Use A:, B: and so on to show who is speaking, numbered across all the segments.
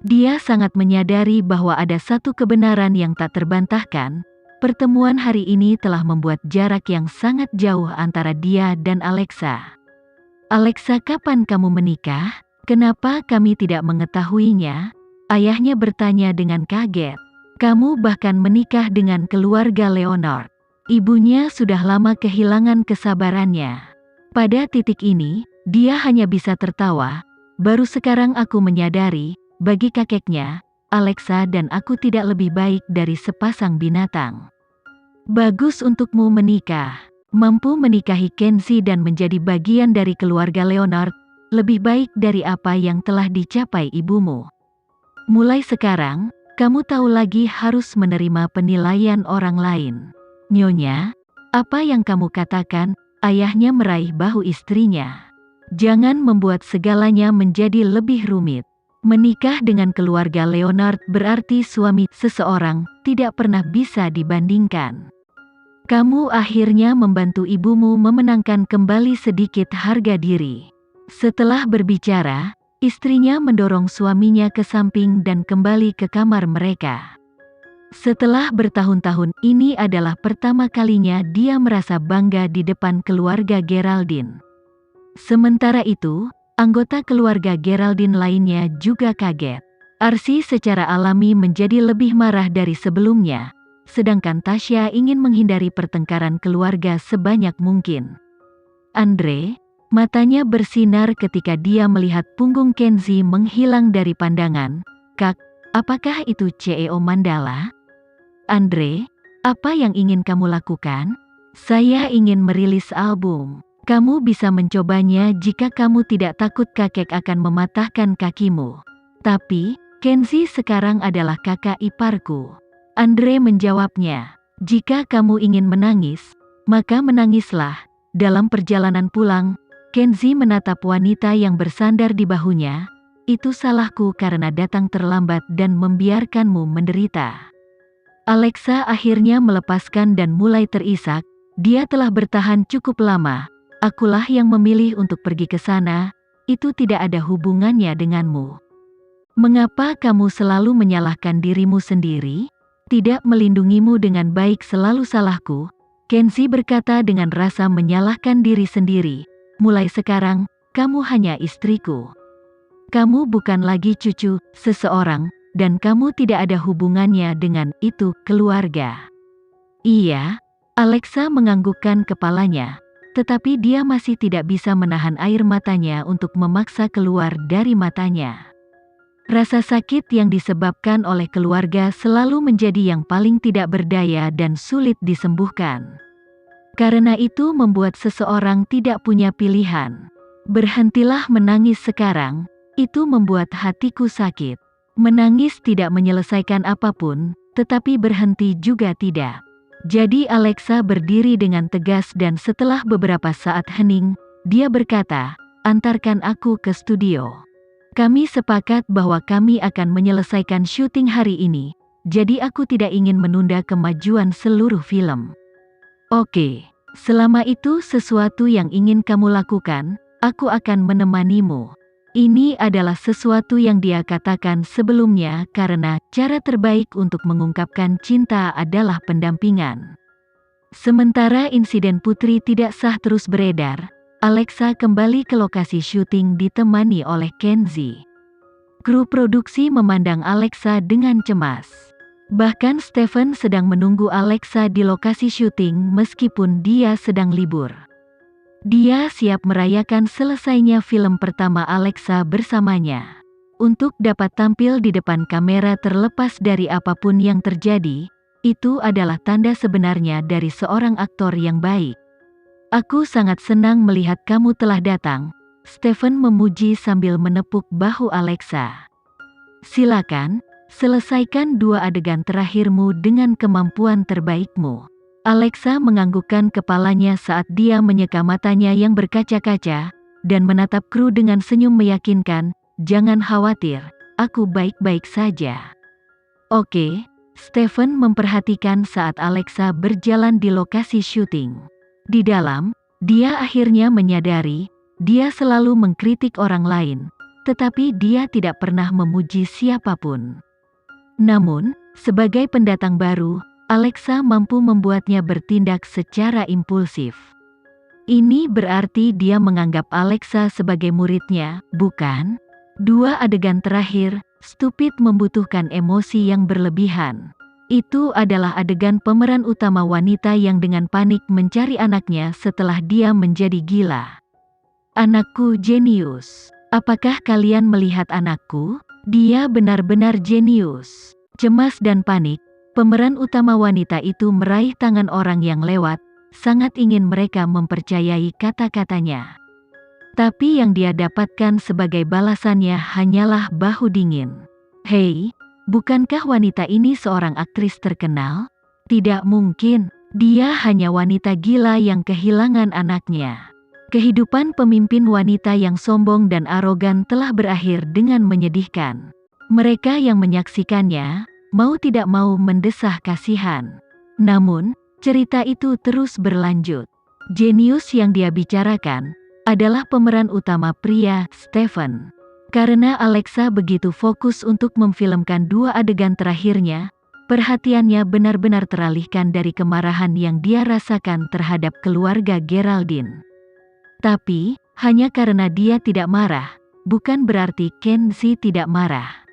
A: Dia sangat menyadari bahwa ada satu kebenaran yang tak terbantahkan. Pertemuan hari ini telah membuat jarak yang sangat jauh antara dia dan Alexa. Alexa, kapan kamu menikah? Kenapa kami tidak mengetahuinya? Ayahnya bertanya dengan kaget. Kamu bahkan menikah dengan keluarga Leonard. Ibunya sudah lama kehilangan kesabarannya. Pada titik ini, dia hanya bisa tertawa. Baru sekarang aku menyadari, bagi kakeknya, Alexa dan aku tidak lebih baik dari sepasang binatang. Bagus untukmu menikah. Mampu menikahi Kenzie dan menjadi bagian dari keluarga Leonard, lebih baik dari apa yang telah dicapai ibumu. Mulai sekarang, kamu tahu lagi harus menerima penilaian orang lain. Nyonya, apa yang kamu katakan? Ayahnya meraih bahu istrinya. Jangan membuat segalanya menjadi lebih rumit. Menikah dengan keluarga Leonard berarti suami seseorang tidak pernah bisa dibandingkan. Kamu akhirnya membantu ibumu memenangkan kembali sedikit harga diri. Setelah berbicara, istrinya mendorong suaminya ke samping dan kembali ke kamar mereka. Setelah bertahun-tahun, ini adalah pertama kalinya dia merasa bangga di depan keluarga Geraldine. Sementara itu, anggota keluarga Geraldine lainnya juga kaget. Arsi secara alami menjadi lebih marah dari sebelumnya, sedangkan Tasya ingin menghindari pertengkaran keluarga sebanyak mungkin. Andre, matanya bersinar ketika dia melihat punggung Kenzie menghilang dari pandangan. Kak, apakah itu CEO Mandala? Andre, apa yang ingin kamu lakukan? Saya ingin merilis album. Kamu bisa mencobanya jika kamu tidak takut kakek akan mematahkan kakimu. Tapi, Kenzie sekarang adalah kakak iparku. Andre menjawabnya, jika kamu ingin menangis, maka menangislah. Dalam perjalanan pulang, Kenzie menatap wanita yang bersandar di bahunya. Itu salahku karena datang terlambat dan membiarkanmu menderita. Alexa akhirnya melepaskan dan mulai terisak. Dia telah bertahan cukup lama. Akulah yang memilih untuk pergi ke sana. Itu tidak ada hubungannya denganmu. Mengapa kamu selalu menyalahkan dirimu sendiri? Tidak melindungimu dengan baik selalu salahku, Kenzie berkata dengan rasa menyalahkan diri sendiri. Mulai sekarang, kamu hanya istriku. Kamu bukan lagi cucu seseorang, dan kamu tidak ada hubungannya dengan itu keluarga. Iya, Alexa menganggukkan kepalanya, tetapi dia masih tidak bisa menahan air matanya untuk memaksa keluar dari matanya. Rasa sakit yang disebabkan oleh keluarga selalu menjadi yang paling tidak berdaya dan sulit disembuhkan. Karena itu membuat seseorang tidak punya pilihan. Berhentilah menangis sekarang, itu membuat hatiku sakit. Menangis tidak menyelesaikan apapun, tetapi berhenti juga tidak. Jadi Alexa berdiri dengan tegas dan setelah beberapa saat hening, dia berkata, antarkan aku ke studio. Kami sepakat bahwa kami akan menyelesaikan syuting hari ini, jadi aku tidak ingin menunda kemajuan seluruh film. Oke, selama itu sesuatu yang ingin kamu lakukan, aku akan menemanimu. Ini adalah sesuatu yang dia katakan sebelumnya karena cara terbaik untuk mengungkapkan cinta adalah pendampingan. Sementara insiden putri tidak sah terus beredar, Alexa kembali ke lokasi syuting ditemani oleh Kenzie. Kru produksi memandang Alexa dengan cemas. Bahkan Stephen sedang menunggu Alexa di lokasi syuting meskipun dia sedang libur. Dia siap merayakan selesainya film pertama Alexa bersamanya. Untuk dapat tampil di depan kamera terlepas dari apapun yang terjadi, itu adalah tanda sebenarnya dari seorang aktor yang baik. Aku sangat senang melihat kamu telah datang, Stephen memuji sambil menepuk bahu Alexa. Silakan, selesaikan 2 adegan terakhirmu dengan kemampuan terbaikmu. Alexa menganggukkan kepalanya saat dia menyeka matanya yang berkaca-kaca, dan menatap kru dengan senyum meyakinkan, jangan khawatir, aku baik-baik saja. Oke, Stephen memperhatikan saat Alexa berjalan di lokasi syuting. Di dalam, dia akhirnya menyadari, dia selalu mengkritik orang lain, tetapi dia tidak pernah memuji siapapun. Namun, sebagai pendatang baru, Alexa mampu membuatnya bertindak secara impulsif. Ini berarti dia menganggap Alexa sebagai muridnya, bukan? 2 adegan terakhir, Stupid membutuhkan emosi yang berlebihan. Itu adalah adegan pemeran utama wanita yang dengan panik mencari anaknya setelah dia menjadi gila. Anakku jenius. Apakah kalian melihat anakku? Dia benar-benar jenius. Cemas dan panik, pemeran utama wanita itu meraih tangan orang yang lewat, sangat ingin mereka mempercayai kata-katanya. Tapi yang dia dapatkan sebagai balasannya hanyalah bahu dingin. Hei, bukankah wanita ini seorang aktris terkenal? Tidak mungkin, dia hanya wanita gila yang kehilangan anaknya. Kehidupan pemimpin wanita yang sombong dan arogan telah berakhir dengan menyedihkan. Mereka yang menyaksikannya, mau tidak mau mendesah kasihan. Namun, cerita itu terus berlanjut. Jenius yang dia bicarakan adalah pemeran utama pria, Stephen. Karena Alexa begitu fokus untuk memfilmkan 2 adegan terakhirnya, perhatiannya benar-benar teralihkan dari kemarahan yang dia rasakan terhadap keluarga Geraldine. Tapi, hanya karena dia tidak marah, bukan berarti Kenzie tidak marah.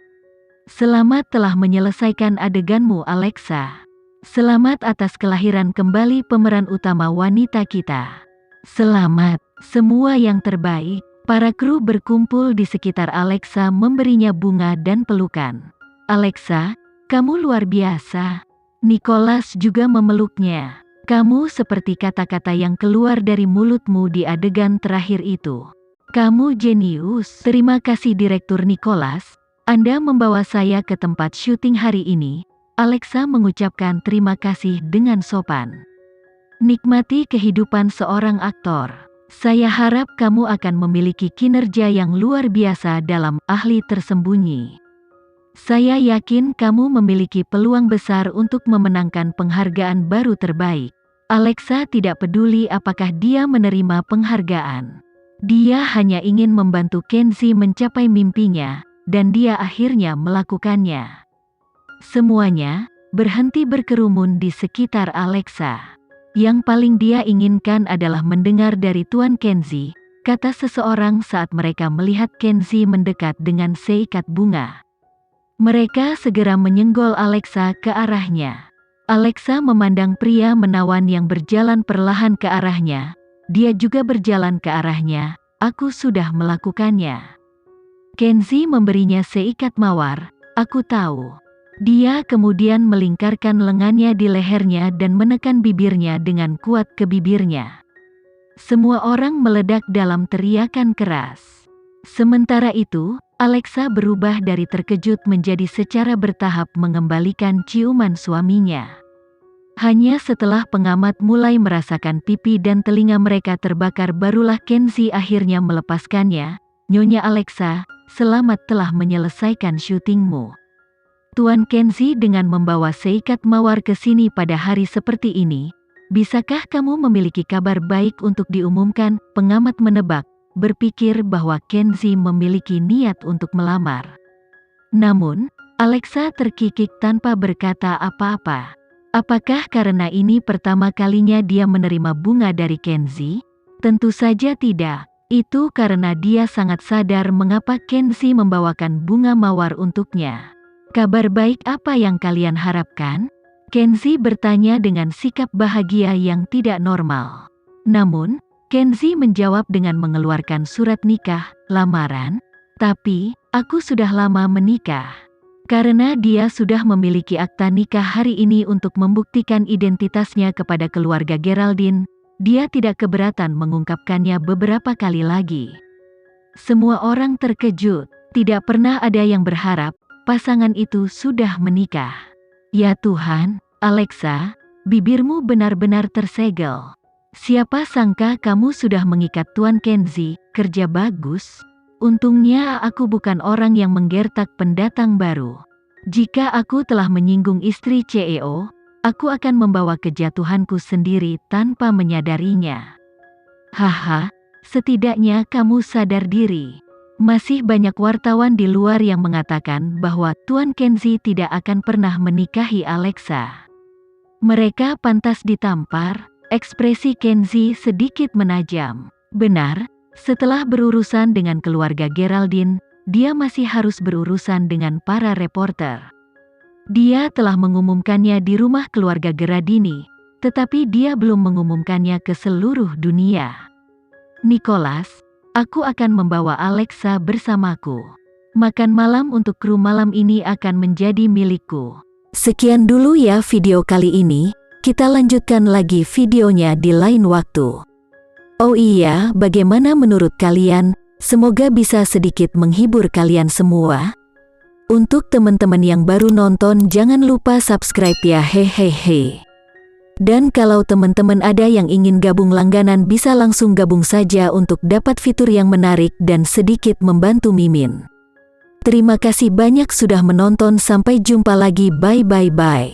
A: Selamat telah menyelesaikan adeganmu, Alexa. Selamat atas kelahiran kembali pemeran utama wanita kita. Selamat, semua yang terbaik. Para kru berkumpul di sekitar Alexa memberinya bunga dan pelukan. Alexa, kamu luar biasa. Nicholas juga memeluknya. Kamu seperti kata-kata yang keluar dari mulutmu di adegan terakhir itu. Kamu jenius. Terima kasih Direktur Nicholas. Anda membawa saya ke tempat syuting hari ini. Alexa mengucapkan terima kasih dengan sopan. Nikmati kehidupan seorang aktor. Saya harap kamu akan memiliki kinerja yang luar biasa dalam Ahli Tersembunyi. Saya yakin kamu memiliki peluang besar untuk memenangkan penghargaan baru terbaik. Alexa tidak peduli apakah dia menerima penghargaan. Dia hanya ingin membantu Kenzie mencapai mimpinya, dan dia akhirnya melakukannya. Semuanya berhenti berkerumun di sekitar Alexa. Yang paling dia inginkan adalah mendengar dari Tuan Kenzie, kata seseorang saat mereka melihat Kenzie mendekat dengan seikat bunga. Mereka segera menyenggol Alexa ke arahnya. Alexa memandang pria menawan yang berjalan perlahan ke arahnya. Dia juga berjalan ke arahnya. Aku sudah melakukannya. Kenzie memberinya seikat mawar. Aku tahu. Dia kemudian melingkarkan lengannya di lehernya dan menekan bibirnya dengan kuat ke bibirnya. Semua orang meledak dalam teriakan keras. Sementara itu, Alexa berubah dari terkejut menjadi secara bertahap mengembalikan ciuman suaminya. Hanya setelah pengamat mulai merasakan pipi dan telinga mereka terbakar barulah Kenzie akhirnya melepaskannya. Nyonya Alexa, selamat telah menyelesaikan syutingmu. Tuan Kenzie dengan membawa seikat mawar ke sini pada hari seperti ini. Bisakah kamu memiliki kabar baik untuk diumumkan? Pengamat menebak, berpikir bahwa Kenzie memiliki niat untuk melamar. Namun, Alexa terkikik tanpa berkata apa-apa. Apakah karena ini pertama kalinya dia menerima bunga dari Kenzie? Tentu saja tidak. Itu karena dia sangat sadar mengapa Kenzie membawakan bunga mawar untuknya. Kabar baik apa yang kalian harapkan? Kenzie bertanya dengan sikap bahagia yang tidak normal. Namun, Kenzie menjawab dengan mengeluarkan surat nikah, lamaran. Tapi, aku sudah lama menikah. Karena dia sudah memiliki akta nikah hari ini untuk membuktikan identitasnya kepada keluarga Geraldine, dia tidak keberatan mengungkapkannya beberapa kali lagi. Semua orang terkejut, tidak pernah ada yang berharap pasangan itu sudah menikah. Ya Tuhan, Alexa, bibirmu benar-benar tersegel. Siapa sangka kamu sudah mengikat Tuan Kenzie, kerja bagus. Untungnya aku bukan orang yang menggertak pendatang baru. Jika aku telah menyinggung istri CEO, aku akan membawa kejatuhanku sendiri tanpa menyadarinya. Haha, setidaknya kamu sadar diri. Masih banyak wartawan di luar yang mengatakan bahwa Tuan Kenzi tidak akan pernah menikahi Alexa. Mereka pantas ditampar. Ekspresi Kenzi sedikit menajam. Benar, setelah berurusan dengan keluarga Geraldine, dia masih harus berurusan dengan para reporter. Dia telah mengumumkannya di rumah keluarga Gradini, tetapi dia belum mengumumkannya ke seluruh dunia. Nicholas, aku akan membawa Alexa bersamaku. Makan malam untuk kru malam ini akan menjadi milikku. Sekian dulu ya video kali ini, kita lanjutkan lagi videonya di lain waktu. Oh iya, bagaimana menurut kalian? Semoga bisa sedikit menghibur kalian semua. Untuk teman-teman yang baru nonton jangan lupa subscribe ya hehehe. Dan kalau teman-teman ada yang ingin gabung langganan bisa langsung gabung saja untuk dapat fitur yang menarik dan sedikit membantu Mimin. Terima kasih banyak sudah menonton, sampai jumpa lagi, bye bye bye.